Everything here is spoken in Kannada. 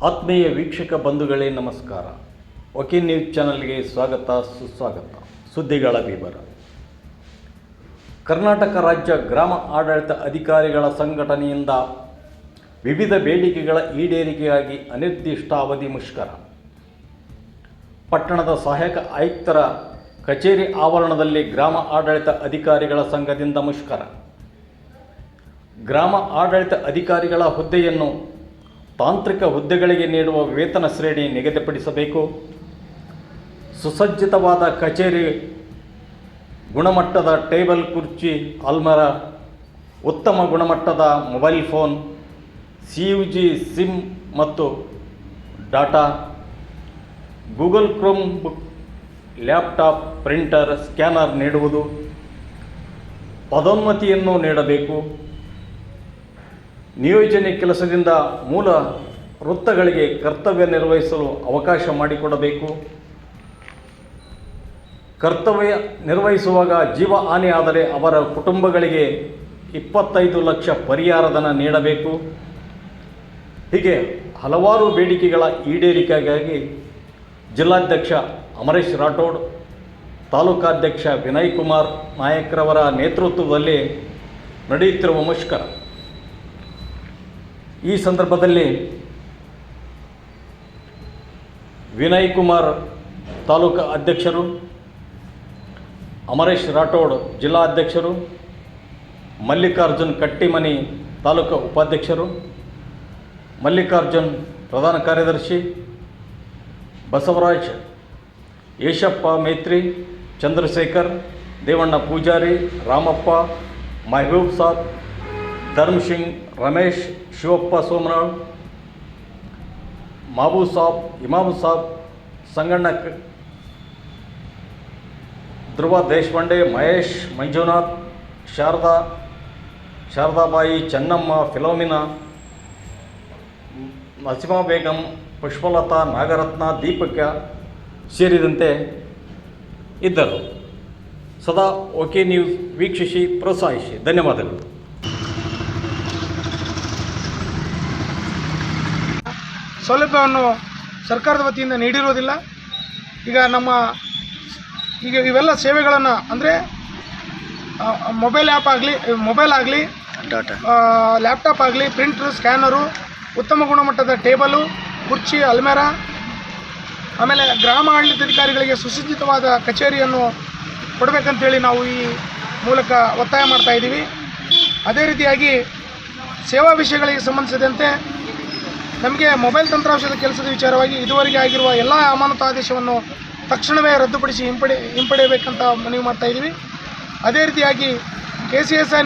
ಆತ್ಮೀಯ ವೀಕ್ಷಕ ಬಂಧುಗಳೇ ನಮಸ್ಕಾರ. ವಕೀಲ್ ನ್ಯೂಸ್ ಚಾನಲ್ಗೆ ಸ್ವಾಗತ ಸುಸ್ವಾಗತ. ಸುದ್ದಿಗಳ ವಿವರ. ಕರ್ನಾಟಕ ರಾಜ್ಯ ಗ್ರಾಮ ಆಡಳಿತ ಅಧಿಕಾರಿಗಳ ಸಂಘಟನೆಯಿಂದ ವಿವಿಧ ಬೇಡಿಕೆಗಳ ಈಡೇರಿಕೆಯಾಗಿ ಅನಿರ್ದಿಷ್ಟಾವಧಿ ಮುಷ್ಕರ. ಪಟ್ಟಣದ ಸಹಾಯಕ ಆಯುಕ್ತರ ಕಚೇರಿ ಆವರಣದಲ್ಲಿ ಗ್ರಾಮ ಆಡಳಿತ ಅಧಿಕಾರಿಗಳ ಸಂಘದಿಂದ ಮುಷ್ಕರ. ಗ್ರಾಮ ಆಡಳಿತ ಅಧಿಕಾರಿಗಳ ಹುದ್ದೆಯನ್ನು ತಾಂತ್ರಿಕ ಹುದ್ದೆಗಳಿಗೆ ನೀಡುವ ವೇತನ ಶ್ರೇಣಿ ನಿಗದಿಪಡಿಸಬೇಕು. ಸುಸಜ್ಜಿತವಾದ ಕಚೇರಿ, ಗುಣಮಟ್ಟದ ಟೇಬಲ್, ಕುರ್ಚಿ, ಅಲ್ಮರ, ಉತ್ತಮ ಗುಣಮಟ್ಟದ ಮೊಬೈಲ್ ಫೋನ್, CUG ಸಿಮ್ ಮತ್ತು data, Google Chrome book, laptop, printer, scanner ನೀಡುವುದು. ಪದೋನ್ನತಿಯನ್ನು ನೀಡಬೇಕು. ನಿಯೋಜನೆ ಕೆಲಸದಿಂದ ಮೂಲ ವೃತ್ತಗಳಿಗೆ ಕರ್ತವ್ಯ ನಿರ್ವಹಿಸಲು ಅವಕಾಶ ಮಾಡಿಕೊಡಬೇಕು. ಕರ್ತವ್ಯ ನಿರ್ವಹಿಸುವಾಗ ಜೀವ ಹಾನಿಯಾದರೆ ಅವರ ಕುಟುಂಬಗಳಿಗೆ 25 ಲಕ್ಷ ಪರಿಹಾರಧನ ನೀಡಬೇಕು. ಹೀಗೆ ಹಲವಾರು ಬೇಡಿಕೆಗಳ ಈಡೇರಿಕೆಗಾಗಿ ಜಿಲ್ಲಾಧ್ಯಕ್ಷ ಅಮರೇಶ್ ರಾಠೋಡ್, ತಾಲೂಕಾಧ್ಯಕ್ಷ ವಿನಯ್ ಕುಮಾರ್ ನಾಯಕ್ರವರ ನೇತೃತ್ವದಲ್ಲಿ ನಡೆಯುತ್ತಿರುವ ಮುಷ್ಕರ. ಈ ಸಂದರ್ಭದಲ್ಲಿ ವಿನಯ್ ಕುಮಾರ್ ತಾಲೂಕಾ ಅಧ್ಯಕ್ಷರು, ಅಮರೇಶ್ ರಾಠೋಡ್ ಜಿಲ್ಲಾ ಅಧ್ಯಕ್ಷರು, ಮಲ್ಲಿಕಾರ್ಜುನ್ ಕಟ್ಟಿಮನಿ ತಾಲೂಕಾ ಉಪಾಧ್ಯಕ್ಷರು, ಮಲ್ಲಿಕಾರ್ಜುನ್ ಪ್ರಧಾನ ಕಾರ್ಯದರ್ಶಿ, ಬಸವರಾಜ್, ಯೇಶಪ್ಪ ಮೇತ್ರಿ, ಚಂದ್ರಶೇಖರ್, ದೇವಣ್ಣ ಪೂಜಾರಿ, ರಾಮಪ್ಪ, ಮಹಬೂಬ್ ಸಾಬ್, ಧರ್ಮ್ ಸಿಂಗ್, ರಮೇಶ್, ಶಿವಪ್ಪ ಸೋಮನಾಳ್, ಮಾಬೂ ಸಾಬ್, ಇಮಾಮ್ ಸಾಬ್, ಸಂಗಣ್ಣ, ಧ್ರುವ ದೇಶಪಾಂಡೆ, ಮಹೇಶ್, ಮಂಜುನಾಥ್, ಶಾರದಾಬಾಯಿ, ಚೆನ್ನಮ್ಮ, ಫಿಲೋಮಿನಾ, ನಸೀಮಾ ಬೇಗಂ, ಪುಷ್ಪಲತಾ, ನಾಗರತ್ನ, ದೀಪಕ ಸೇರಿದಂತೆ ಇದ್ದರು. ಸದಾ ಓಕೆ ನ್ಯೂಸ್ ವೀಕ್ಷಿಸಿ, ಪ್ರೋತ್ಸಾಹಿಸಿ. ಧನ್ಯವಾದಗಳು. ಸೌಲಭ್ಯವನ್ನು ಸರ್ಕಾರದ ವತಿಯಿಂದ ನೀಡಿರುವುದಿಲ್ಲ. ಈಗ ಇವೆಲ್ಲ ಸೇವೆಗಳನ್ನು ಅಂದರೆ ಮೊಬೈಲ್ ಆಗಲಿ ಲ್ಯಾಪ್ಟಾಪ್ ಆಗಲಿ, ಪ್ರಿಂಟ್ರು, ಸ್ಕ್ಯಾನರು, ಉತ್ತಮ ಗುಣಮಟ್ಟದ ಟೇಬಲು, ಕುರ್ಚಿ, ಅಲ್ಮೇರ, ಆಮೇಲೆ ಗ್ರಾಮ ಆಡಳಿತಾಧಿಕಾರಿಗಳಿಗೆ ಸುಸಜ್ಜಿತವಾದ ಕಚೇರಿಯನ್ನು ಕೊಡಬೇಕಂತೇಳಿ ನಾವು ಈ ಮೂಲಕ ಒತ್ತಾಯ ಮಾಡ್ತಾಯಿದ್ದೀವಿ. ಅದೇ ರೀತಿಯಾಗಿ ಸೇವಾ ವಿಷಯಗಳಿಗೆ ಸಂಬಂಧಿಸಿದಂತೆ ನಮಗೆ ಮೊಬೈಲ್ ತಂತ್ರಾಂಶದ ಕೆಲಸದ ವಿಚಾರವಾಗಿ ಇದುವರೆಗೆ ಆಗಿರುವ ಎಲ್ಲ ಅಮಾನತು ಆದೇಶವನ್ನು ತಕ್ಷಣವೇ ರದ್ದುಪಡಿಸಿ ಹಿಂಪಡೆಯಬೇಕಂತ ಮನವಿ ಮಾಡ್ತಾಯಿದ್ದೀವಿ. ಅದೇ ರೀತಿಯಾಗಿ KCSI